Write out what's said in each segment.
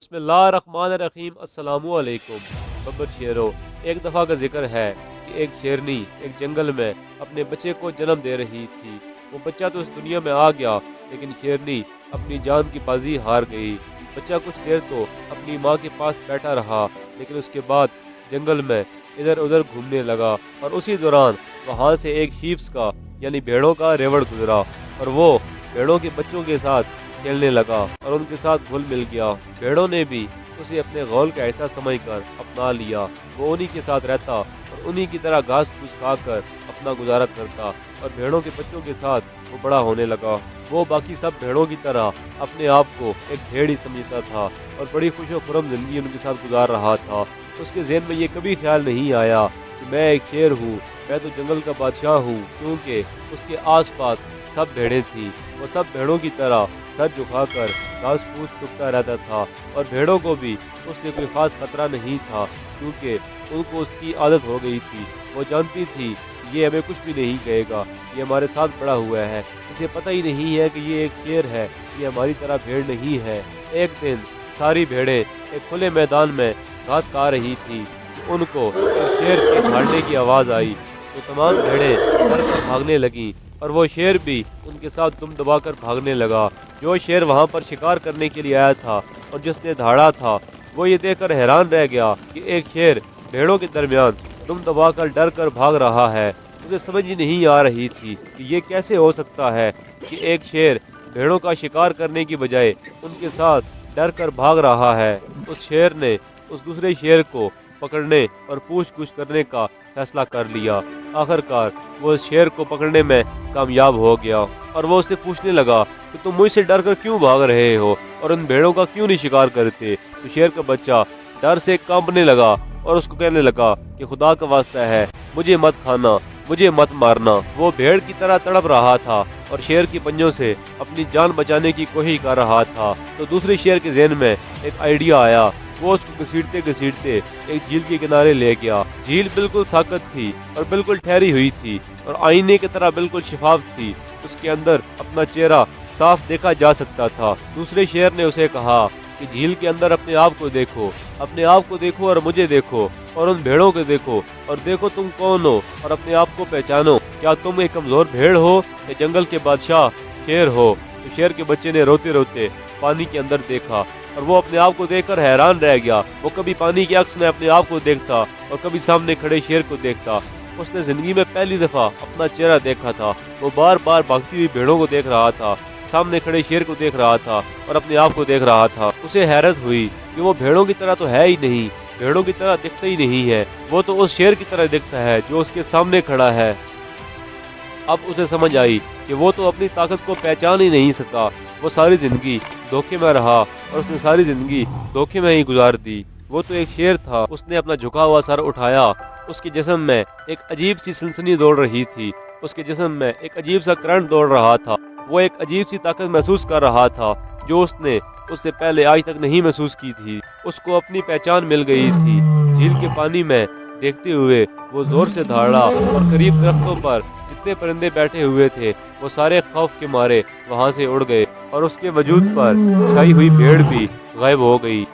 बिस्मिल्लाहिर्रहमानिर्रहीम। अस्सलामु अलैकुम। बब्बर शेरो, एक दफ़ा का जिक्र है कि एक शेरनी एक जंगल में अपने बच्चे को जन्म दे रही थी। वो बच्चा तो इस दुनिया में आ गया, लेकिन शेरनी अपनी जान की बाजी हार गई। बच्चा कुछ देर तो अपनी माँ के पास बैठा रहा, लेकिन उसके बाद जंगल में इधर उधर घूमने लगा और उसी दौरान वहाँ से एक शीप्स का यानी भेड़ों का रेवड़ गुजरा और वो भेड़ों के बच्चों के साथ खेलने लगा और उनके साथ घुल मिल गया। भेड़ों ने भी उसे अपने गौल का ऐसा समझकर अपना लिया। वो उन्हीं के साथ रहता और उन्हीं की तरह घास फूस खाकर अपना गुजारा करता और भेड़ों के बच्चों के साथ वो बड़ा होने लगा। वो बाकी सब भेड़ों की तरह अपने आप को एक भेड़ ही समझता था और बड़ी खुश और खुरम जिंदगी उनके साथ गुजार रहा था। उसके ज़हन में ये कभी ख्याल नहीं आया कि मैं एक शेर हूँ, मैं तो जंगल का बादशाह हूँ, क्योंकि उसके आसपास सब भेड़ें थी। वो सब भेड़ों की तरह सर झुकाकर घास फूस चुगता रहता था और भेड़ों को भी उससे कोई खास खतरा नहीं था, क्योंकि उनको उसकी आदत हो गई थी। वो जानती थी कि ये हमें कुछ भी नहीं कहेगा, ये हमारे साथ पड़ा हुआ है, इसे पता ही नहीं है कि ये एक शेर है, ये हमारी तरह भेड़ नहीं है। एक दिन सारी भेड़ें एक खुले मैदान में घास खा रही थी। उनको इस शेर के दहाड़ने की आवाज़ आई तो तमाम भेड़ें डर कर भागने लगीं और वो शेर भी उनके साथ दुम दबाकर भागने लगा। जो शेर वहाँ पर शिकार करने के लिए आया था और जिसने दहाड़ा था, वो ये देखकर हैरान रह गया कि एक शेर भेड़ों के दरमियान दुम दबाकर डर कर भाग रहा है। उसे समझ ही नहीं आ रही थी कि ये कैसे हो सकता है कि एक शेर भेड़ों का शिकार करने की बजाय उनके साथ डर कर भाग रहा है। उस शेर ने उस दूसरे शेर को पकड़ने और पूछ-गुछ करने का फैसला कर लिया। आखिरकार वो उस शेर को पकड़ने में कामयाब हो गया और वो उससे पूछने लगा कि तुम मुझसे डर कर क्यों भाग रहे हो और उन भेड़ों का क्यों नहीं शिकार करते। तो शेर का बच्चा डर से कांपने लगा और उसको कहने लगा कि खुदा का वास्ता है, मुझे मत खाना, मुझे मत मारना। वो भेड़ की तरह तड़प रहा था और शेर की पंजों से अपनी जान बचाने की कोशिश कर रहा था। तो दूसरे शेर के ज़हन में एक आइडिया आया। वो उसको घसीटते घसीटते एक झील के किनारे ले गया। झील बिल्कुल साकत थी और बिल्कुल ठहरी हुई थी और आईने की तरह बिल्कुल शिफाफ थी। उसके अंदर अपना चेहरा साफ देखा जा सकता था। दूसरे शेर ने उसे कहा कि झील के अंदर अपने आप को देखो, अपने आप को देखो और मुझे देखो और उन भेड़ों को देखो और देखो तुम कौन हो और अपने आप को पहचानो। क्या तुम एक कमजोर भेड़ हो या जंगल के बादशाह शेर हो। तो शेर के बच्चे ने रोते रोते पानी के अंदर देखा और वो अपने आप को देखकर हैरान रह गया। वो कभी पानी के अक्स में अपने आप को देखता और कभी सामने खड़े शेर को देखता। उसने जिंदगी में पहली दफा अपना चेहरा देखा था। वो बार बार भागती हुई भेड़ों को देख रहा था, सामने खड़े शेर को देख रहा था और अपने आप को देख रहा था। उसे हैरत हुई कि वो भेड़ों की तरह तो है ही नहीं, भेड़ों की तरह दिखता ही नहीं है। वो तो उस शेर की तरह दिखता है जो उसके सामने खड़ा है। अब उसे समझ आई कि वो तो अपनी ताकत को पहचान ही नहीं सका। वो सारी जिंदगी धोखे में रहा और उसने सारी जिंदगी धोखे में ही गुजार दी। वो तो एक शेर था। उसने अपना झुका हुआ सर उठाया। उसके जिस्म में एक अजीब सी सनसनी दौड़ रही थी। उसके जिस्म में एक अजीब सा करंट दौड़ रहा था। वो एक अजीब सी ताकत महसूस कर रहा था जो उसने उससे पहले आज तक नहीं महसूस की थी। उसको अपनी पहचान मिल गई थी। झील के पानी में देखते हुए वो जोर से दहाड़ा और करीब दरख्तों पर जितने परिंदे बैठे हुए थे वो सारे खौफ के मारे वहां से उड़ गए और उसके वजूद पर छाई हुई भेड़ भी गायब हो गई।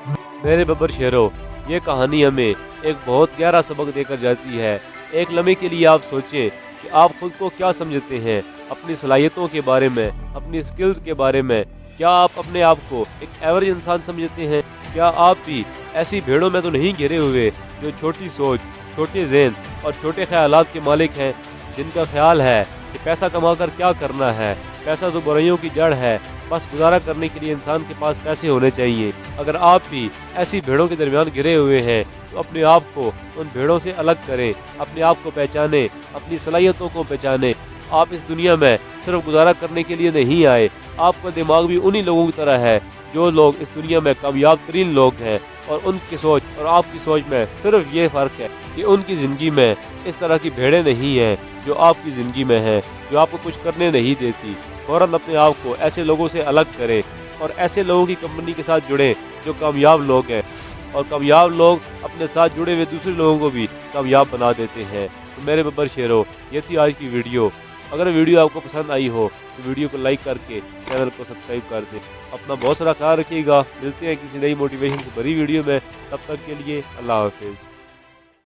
मेरे बब्बर शेरों, ये कहानी हमें एक बहुत गहरा सबक देकर जाती है। एक लम्हे के लिए आप सोचें कि आप खुद को क्या समझते हैं, अपनी सलाहियतों के बारे में, अपनी स्किल्स के बारे में। क्या आप अपने आप को एक एवरेज इंसान समझते हैं? क्या आप भी ऐसी भेड़ों में तो नहीं घिरे हुए जो छोटी सोच, छोटे ज़हन और छोटे ख्यालात के मालिक हैं, जिनका ख्याल है कि पैसा कमाकर क्या करना है, पैसा तो बुराइयों की जड़ है, बस गुजारा करने के लिए इंसान के पास पैसे होने चाहिए। अगर आप भी ऐसी भेड़ों के दरमियान घिरे हुए हैं तो अपने आप को उन भेड़ों से अलग करें, अपने आप को पहचानें, अपनी सलाहियतों को पहचानें। आप इस दुनिया में सिर्फ गुजारा करने के लिए नहीं आए। आपका दिमाग भी उन्हीं लोगों की तरह है जो लोग इस दुनिया में कामयाब तरीन लोग हैं, और उनकी सोच और आपकी सोच में सिर्फ ये फ़र्क है कि उनकी ज़िंदगी में इस तरह की भेड़ें नहीं हैं जो आपकी ज़िंदगी में हैं, जो आपको कुछ करने नहीं देती। फ़ौरन अपने आप को ऐसे लोगों से अलग करें और ऐसे लोगों की कंपनी के साथ जुड़ें जो कामयाब लोग हैं, और कामयाब लोग अपने साथ जुड़े हुए दूसरे लोगों को भी कामयाब बना देते हैं। तो मेरे बब्बर शेरों, ये थी आज की वीडियो। अगर वीडियो आपको पसंद आई हो तो वीडियो को लाइक करके चैनल को सब्सक्राइब कर दें। अपना बहुत सारा ख्याल रखिएगा। मिलते हैं किसी नई मोटिवेशन से भरी वीडियो में, तब तक के लिए अल्लाह हाफिज़।